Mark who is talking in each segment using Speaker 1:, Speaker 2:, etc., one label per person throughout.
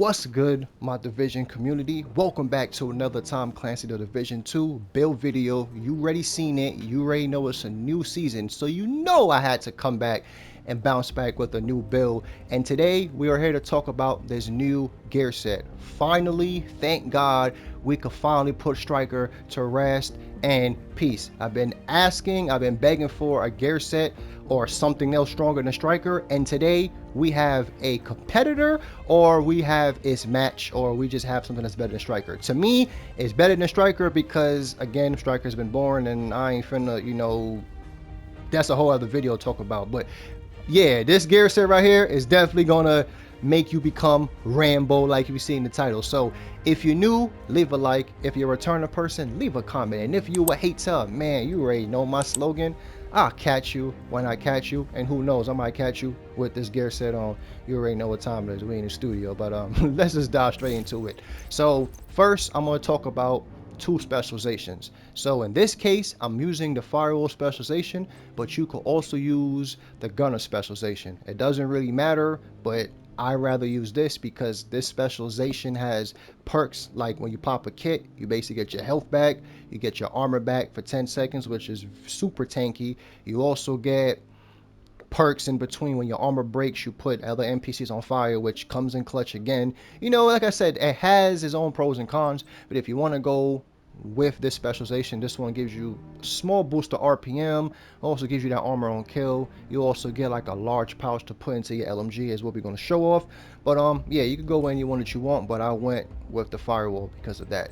Speaker 1: What's good, my Division community? Welcome back to another Tom Clancy the Division 2 build video. You already seen it. You already know it's a new season, so you know I had to come back and bounce back with a new build. And today we are here to talk about this new gear set. Finally, thank God, we could finally put Striker to rest and peace. I've been begging for a gear set or something else stronger than Striker, and today we have a competitor, or we have its match, or we just have something that's better than Striker. To me, it's better than Striker because, again, Striker's been born, and I ain't finna, that's a whole other video to talk about. But yeah, this gear set right here is definitely gonna make you become Rambo, like you see in the title. So if you're new, leave a like. If you're a returning person, leave a comment. And if you a hater, man, you already know my slogan. I'll catch you when I catch you, and who knows, I might catch you with this gear set on. You already know what time it is. We in the studio, but let's just dive straight into it. So first, I'm gonna talk about two specializations. So in this case, I'm using the firewall specialization, but you could also use the gunner specialization. It doesn't really matter, but I rather use this because this specialization has perks like when you pop a kit, you basically get your health back, you get your armor back for 10 seconds, which is super tanky. You also get perks in between. When your armor breaks, you put other NPCs on fire, which comes in clutch again. Like I said, it has its own pros and cons, but if you want to go with this specialization, this one gives you a small boost to RPM, also gives you that armor on kill. You also get like a large pouch to put into your LMG, is what we're going to show off. But yeah, you can go any one that you want, but I went with the firewall because of that.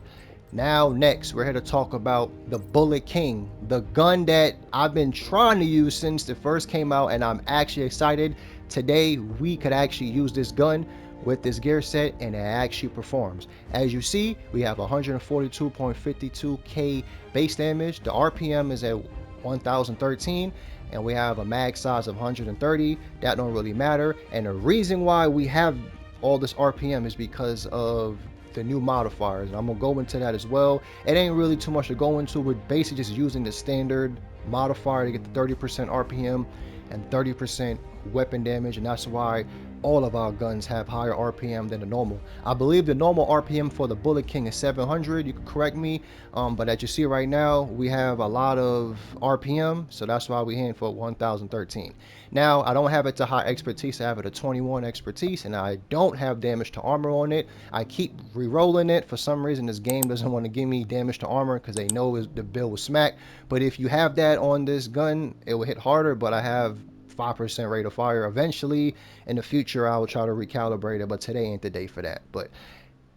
Speaker 1: Now next, we're here to talk about the Bullet King, the gun that I've been trying to use since it first came out, and I'm actually excited. Today we could actually use this gun with this gear set, and it actually performs. As you see, we have 142.52k base damage. The RPM is at 1013, and we have a mag size of 130. That don't really matter, and the reason why we have all this RPM is because of the new modifiers, and I'm gonna go into that as well. It ain't really too much to go into. We're basically just using the standard modifier to get the 30% RPM and 30% weapon damage, and that's why all of our guns have higher RPM than the normal. I believe the normal RPM for the Bullet King is 700. You can correct me, but as you see right now, we have a lot of RPM, so that's why we're hitting for 1013. Now, I don't have it to high expertise. I have it at 21 expertise, and I don't have damage to armor on it. I keep re-rolling it. For some reason, this game doesn't want to give me damage to armor because they know the build will smack. But if you have that on this gun, it will hit harder, but I have 5% rate of fire. Eventually in the future I will try to recalibrate it, but today ain't the day for that. But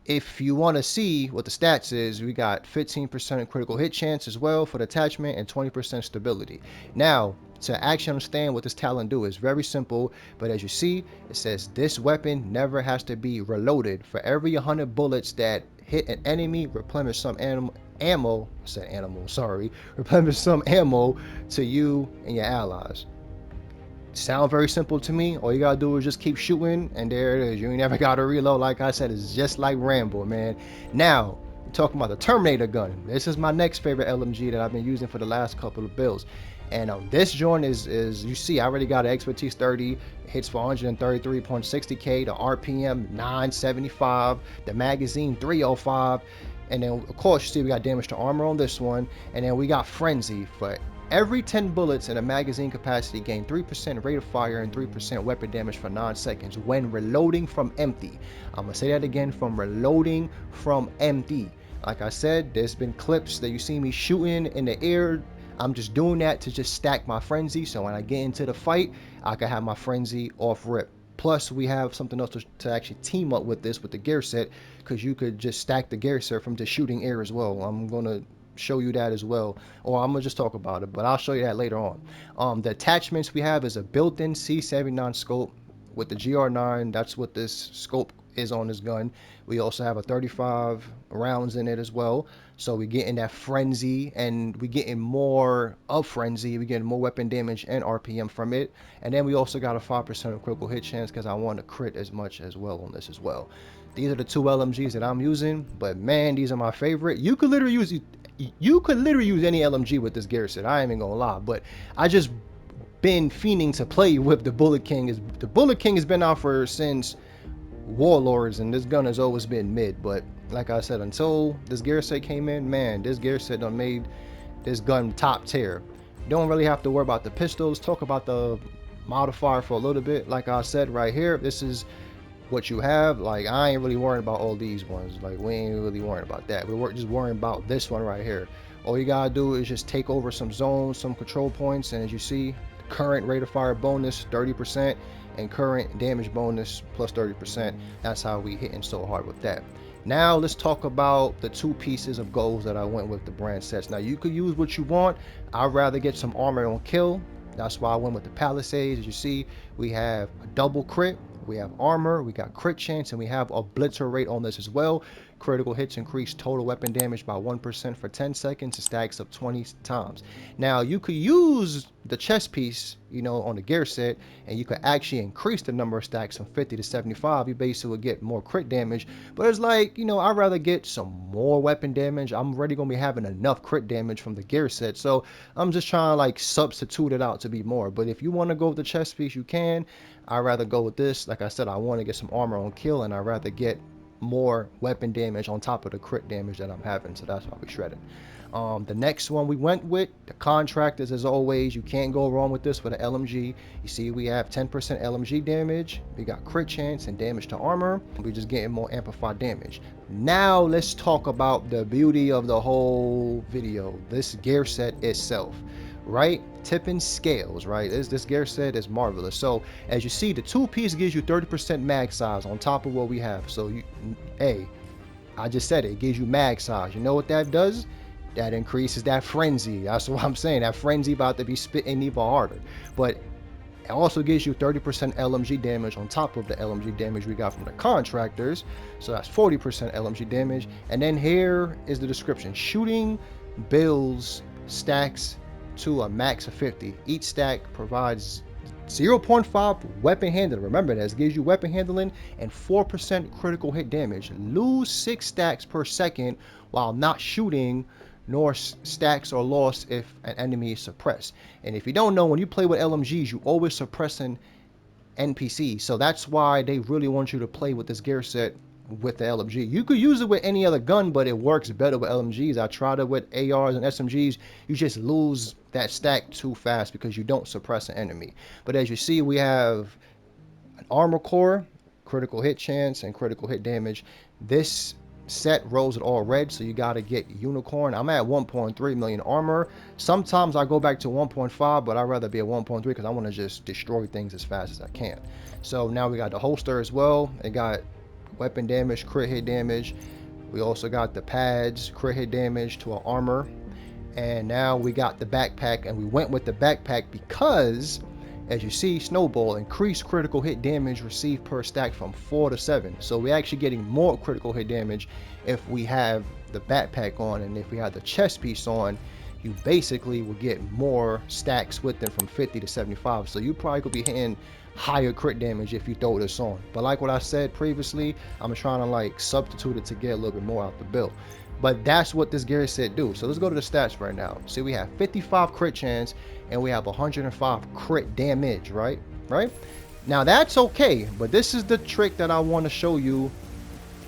Speaker 1: if you want to see what the stats is, we got 15% critical hit chance as well for the attachment and 20% stability. Now, to actually understand what this talent do is very simple, but as you see, it says this weapon never has to be reloaded. For every 100 bullets that hit an enemy, replenish some replenish some ammo to you and your allies. Sound very simple to me. All you gotta do is just keep shooting, and there it is. You ain't never gotta reload. Like I said, it's just like Rambo, man. Now, we're talking about the Terminator gun. This is my next favorite LMG that I've been using for the last couple of builds. And this joint is you see, I already got an expertise 30, hits for 133.60k, the RPM 975, the magazine 305, and then of course you see we got damage to armor on this one, and then we got frenzy for every 10 bullets in a magazine capacity, gain 3% rate of fire and 3% weapon damage for 9 seconds when reloading from empty. I'm gonna say that again, from reloading from empty. Like I said, there's been clips that you see me shooting in the air. I'm just doing that to just stack my frenzy, so when I get into the fight, I can have my frenzy off rip. Plus, we have something else to actually team up with this, with the gear set, because you could just stack the gear set from just shooting air as well. I'm gonna show you that as well, or I'm gonna just talk about it, but I'll show you that later on. The attachments we have is a built-in C79 scope with the GR9. That's what this scope is on this gun. We also have a 35 rounds in it as well, so we getting that frenzy, and we getting more of frenzy. We getting more weapon damage and RPM from it, and then we also got a 5% of critical hit chance because I want to crit as much as well on this as well. These are the two LMGs that I'm using, but man, these are my favorite. You could literally use any LMG with this gear set. I ain't even gonna lie, but I just been fiending to play with the Bullet King. The Bullet King has been out since warlords, and this gun has always been mid. But like I said, until this gear set came in, man, this gear set done made this gun top tier. You don't really have to worry about the pistols. Talk about the modifier for a little bit. Like I said right here, this is what you have. Like, I ain't really worried about all these ones. Like, we ain't really worried about that. We're just worrying about this one right here. All you gotta do is just take over some zones, some control points, and as you see, current rate of fire bonus 30% and current damage bonus plus 30%. That's how we hitting so hard with that. Now let's talk about the two pieces of goals that I went with the brand sets. Now you could use what you want. I'd rather get some armor on kill. That's why I went with the Palisades. As you see, we have a double crit, we have armor, we got crit chance, and we have a blitzer rate on this as well. Critical hits increase total weapon damage by 1% for 10 seconds. It stacks up 20 times. Now you could use the chest piece, you know, on the gear set, and you could actually increase the number of stacks from 50 to 75. You basically would get more crit damage, but it's like, you know, I'd rather get some more weapon damage. I'm already gonna be having enough crit damage from the gear set, so I'm just trying to like substitute it out to be more. But if you want to go with the chest piece, you can. I'd rather go with this. Like I said, I want to get some armor on kill, and I'd rather get more weapon damage on top of the crit damage that I'm having, so that's why we shredded. The next one we went with the contractors. As always, you can't go wrong with this with an LMG. You see, we have 10% LMG damage, we got crit chance and damage to armor. We're just getting more amplified damage. Now let's talk about the beauty of the whole video, this gear set itself, right? Tipping scales, right? This gear set is marvelous. So as you see, the two piece gives you 30% mag size on top of what we have. So you, hey, I just said it gives you mag size. You know what that does? That increases that frenzy. That's what I'm saying. That frenzy about to be spitting even harder. But it also gives you 30% LMG damage on top of the LMG damage we got from the contractors. So that's 40% LMG damage. And then here is the description. Shooting builds stacks to a max of 50. Each stack provides 0.5 weapon handling. Remember, that gives you weapon handling and 4% critical hit damage. Lose 6 stacks per second while not shooting, nor stacks are lost if an enemy is suppressed. And if you don't know, when you play with LMGs, you always suppressing NPCs. So that's why they really want you to play with this gear set with the LMG. You could use it with any other gun, but it works better with LMGs. I tried it with ARs and SMGs. You just lose that stack too fast because you don't suppress an enemy. But as you see, we have an armor core, critical hit chance, and critical hit damage. This set rolls it all red, so you got to get unicorn. I'm at 1.3 million armor. Sometimes I go back to 1.5, but I'd rather be at 1.3 because I want to just destroy things as fast as I can. So now we got the holster as well. It got weapon damage, crit hit damage. We also got the pads, crit hit damage to our armor. And now we got the backpack, and we went with the backpack because, as you see, snowball increased critical hit damage received per stack from 4 to 7. So we're actually getting more critical hit damage if we have the backpack on, and if we have the chest piece on, you basically will get more stacks with them from 50 to 75. So you probably could be hitting higher crit damage if you throw this on. But like what I said previously, I'm trying to like substitute it to get a little bit more out the build. But that's what this gear set do. So let's go to the stats right now. See, we have 55 crit chance and we have 105 crit damage, right? Now that's okay, but this is the trick that I want to show you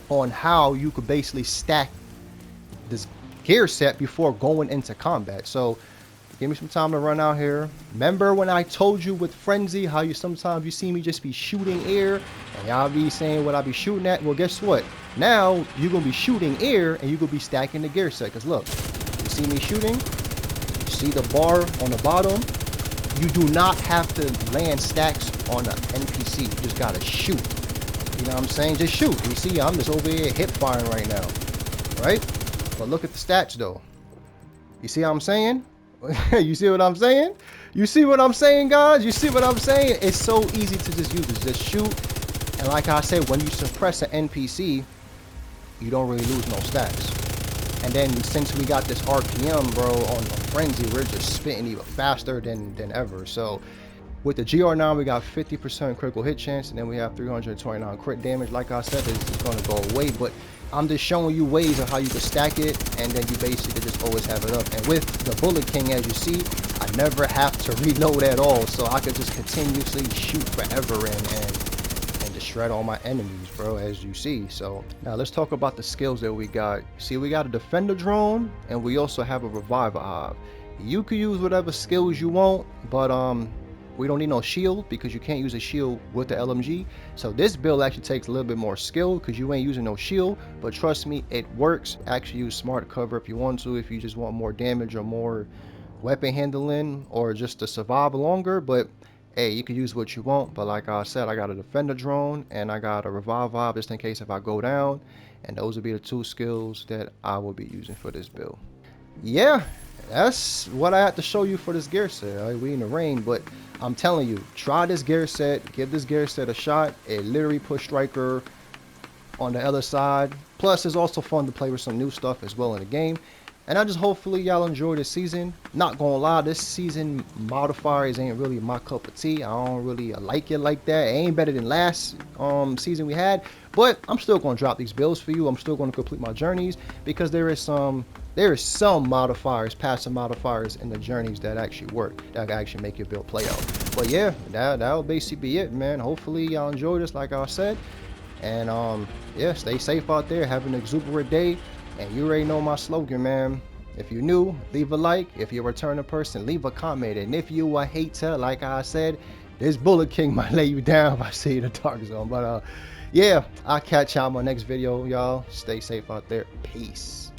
Speaker 1: on how you could basically stack this gear set before going into combat. So give me some time to run out here. Remember when I told you with Frenzy how you sometimes you see me just be shooting air and y'all be saying what I be shooting at? Well, guess what? Now you're gonna be shooting air and you're gonna be stacking the gear set. Cause look, you see me shooting, you see the bar on the bottom. You do not have to land stacks on an NPC. You just gotta shoot. You know what I'm saying? Just shoot. You see, I'm just over here hip firing right now, right? But look at the stats though. You see what I'm saying? You see what I'm saying? You see what I'm saying, guys? You see what I'm saying? It's so easy to just use this. Just shoot. And like I said, when you suppress an NPC, you don't really lose no stacks. And then since we got this RPM, bro, on Frenzy, we're just spitting even faster than ever. So with the GR9, we got 50% critical hit chance, and then we have 329 crit damage. Like I said, it's going to go away, but I'm just showing you ways of how you can stack it, and then you basically just always have it up. And with the Bullet King, as you see, I never have to reload at all, so I could just continuously shoot forever and just shred all my enemies, bro, as you see. So now let's talk about the skills that we got. See, we got a defender drone, and we also have a reviver hive. You could use whatever skills you want, but we don't need no shield because you can't use a shield with the LMG. So this build actually takes a little bit more skill because you ain't using no shield, but trust me, it works. Actually use smart cover if you want to, if you just want more damage or more weapon handling or just to survive longer. But hey, you can use what you want. But like I said, I got a defender drone and I got a revive vibe just in case if I go down, and those would be the two skills that I will be using for this build. Yeah, that's what I had to show you for this gear set. Right? We in the rain, but I'm telling you, try this gear set, give this gear set a shot. It literally puts striker on the other side. Plus, it's also fun to play with some new stuff as well in the game. And I just hopefully y'all enjoy this season. Not gonna lie, this season modifiers ain't really my cup of tea. I don't really like it like that. It ain't better than last season we had, but I'm still gonna drop these builds for you. I'm still gonna complete my journeys because there is some modifiers, passive modifiers in the journeys that actually work, that actually make your build play out. But yeah, that'll basically be it, man. Hopefully y'all enjoy this, like I said. And yeah, stay safe out there, have an exuberant day. And you already know my slogan, man. If you're new, leave a like. If you're a returning person, leave a comment. And if you a hater, like I said, this Bullet King might lay you down if I see you in the dark zone. But yeah, I'll catch y'all in my next video, y'all. Stay safe out there. Peace.